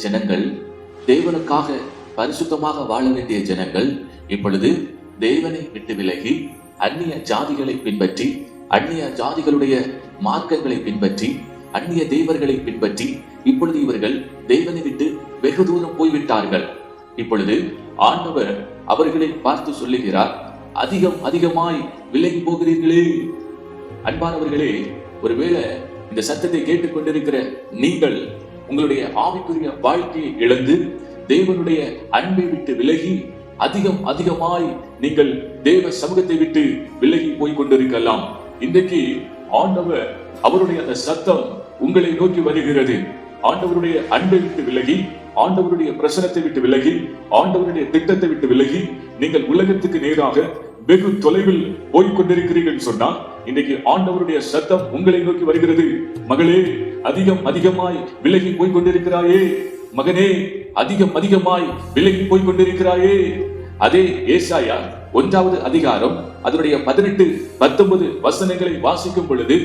ஜனங்கள், தேவனுக்காக பரிசுத்தமாக வாழ வேண்டிய ஜனங்கள் இப்பொழுது தேவனை விட்டு விலகி அந்நிய ஜாதிகளை பின்பற்றி, அந்நிய ஜாதிகளுடைய மார்க்கங்களை பின்பற்றி, அந்நிய தேவர்களை பின்பற்றி இப்பொழுது இவர்கள் தேவனை விட்டு வெகு தூரம் போய்விட்டார்கள். இப்பொழுது ஆண்டவர் அவர்களை பார்த்து சொல்லுகிறார், அதிகமாய் விலகி போகிறீர்களே. அன்பானவர்களே, ஒருவேளை இந்த சத்தத்தை கேட்டுக்கொண்டிருக்கிற நீங்கள் உங்களுடைய ஆவிக்குரிய வாழ்க்கையை இழந்து தேவனுடைய அன்பை விட்டு விலகி அதிகமாய் நீங்கள் தேவ சமூகத்தை விட்டு விலகி போய் கொண்டிருக்கலாம். இன்றைக்கு ஆண்டவர் அவருடைய அந்த சத்தம் உங்களை நோக்கி வருகிறது. ஆண்டவருடைய அன்பை விட்டு விலகி, ஆண்டவருடைய பிரசனத்தை விட்டு விலகி, ஆண்டவருடைய திட்டத்தை விட்டு விலகி நீங்கள் உலகத்துக்கு நேராக வெகு தொலைவில் போய்கொண்டிருக்கிறீர்கள் சொன்னா, இன்னைக்கு ஆண்டவருடைய சத்தம் உங்களை நோக்கி வருகிறது. மகளே, அதிகமாய் விலகி போய்கொண்டிருக்கிறாயே. மகனே, அதிகமாய் விலகி போய்கொண்டிருக்கிறாயே. அதே ஏசாயா 1வது அதிகாரம் அதனுடைய 18-19 வசனங்களை வாசிக்கும் பொழுது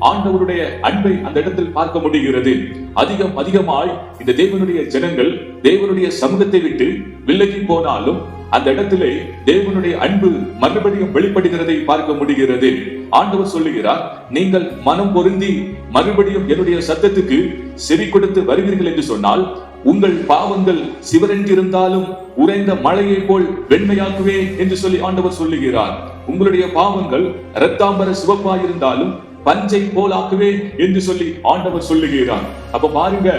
ஆண்டவருடைய அன்பை அந்த இடத்தில் பார்க்க முடிகிறது. அதிகமாய் இந்த தேவனுடைய ஜனங்கள் தேவனுடைய சமூகத்தை விட்டு விலகி போனாலும் அந்த இடத்திலே தேவனுடைய அன்பு மறுபடியும் வெளிப்படுகிறதை பார்க்க முடிகிறது. ஆண்டவர் சொல்லுகிறார், நீங்கள் மனம் பொருந்தி மறுபடியும் என்னுடைய சத்தத்துக்கு செவி கொடுத்து வருவீர்கள் என்று சொன்னால், உங்கள் பாவங்கள் சிவரென்றிருந்தாலும் உறைந்த மழையை போல் வெண்மையாக்குவேன் என்று சொல்லி ஆண்டவர் சொல்லுகிறார். உங்களுடைய பாவங்கள் இரத்தாம்பர சிவப்பாயிருந்தாலும் பஞ்சை போலாக்குவேன் என்று சொல்லி ஆண்டவர் சொல்லுகிறார். அப்ப பாருங்க,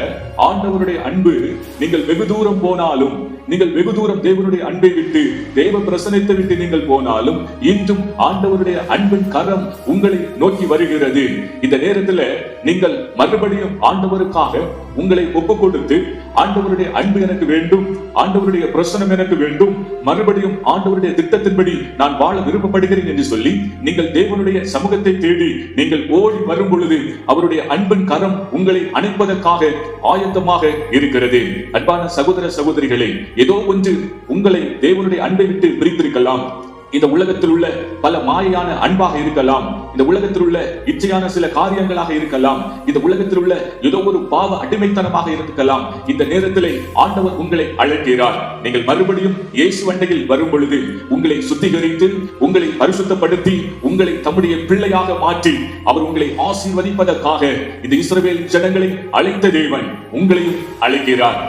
ஆண்டவருடைய அன்பு, நீங்கள் வெகு தூரம் போனாலும், நீங்கள் வெகு தூரம் தேவனுடைய அன்பை விட்டு தேவ பிரசனத்தை விட்டு நீங்கள் போனாலும் இன்றும் ஆண்டவருடைய அன்பின் கரம் உங்களை நோக்கி வருகிறது. இந்த நேரத்துல நீங்கள் மறுபடியும் ஆண்டவருக்காக உங்களை ஒப்பு கொடுத்து, ஆண்டவருடைய அன்பு எனக்கு வேண்டும், ஆண்டவருடைய பிரசனம் எனக்கு வேண்டும், மறுபடியும் ஆண்டவருடைய திட்டத்தின்படி நான் வாழ விருப்பப்படுகிறேன் என்று சொல்லி நீங்கள் தேவனுடைய சமூகத்தை தேடி நீங்கள் ஓடி வரும் பொழுது அவருடைய அன்பின் கரம் உங்களை அணைப்பதற்காக ஆயத்தமாக இருக்கிறது. அன்பான சகோதர சகோதரிகளே, ஏதோ ஒன்று உங்களை தேவனுடைய அன்பை விட்டு பிரித்திருக்கலாம். இந்த உலகத்தில் உள்ள பல மாயான அன்பாக இருக்கலாம், இந்த உலகத்தில் உள்ள இச்சையான சில காரியங்களாக இருக்கலாம், இந்த உலகத்தில் உள்ள ஏதோ ஒரு பாவ அடிமைத்தனமாக இருக்கலாம். இந்த நேரத்திலே ஆண்டவர் உங்களை அழைக்கிறார். நீங்கள் மறுபடியும் இயேசு அண்டையில் வரும் பொழுது உங்களை சுத்திகரித்து, உங்களை பரிசுத்தப்படுத்தி, உங்களை தம்முடைய பிள்ளையாக மாற்றி அவர் உங்களை ஆசீர்வதிப்பதற்காக இந்த இஸ்ரவேல் ஜனங்களை அழைத்த தேவன் உங்களையும் அழைக்கிறார்.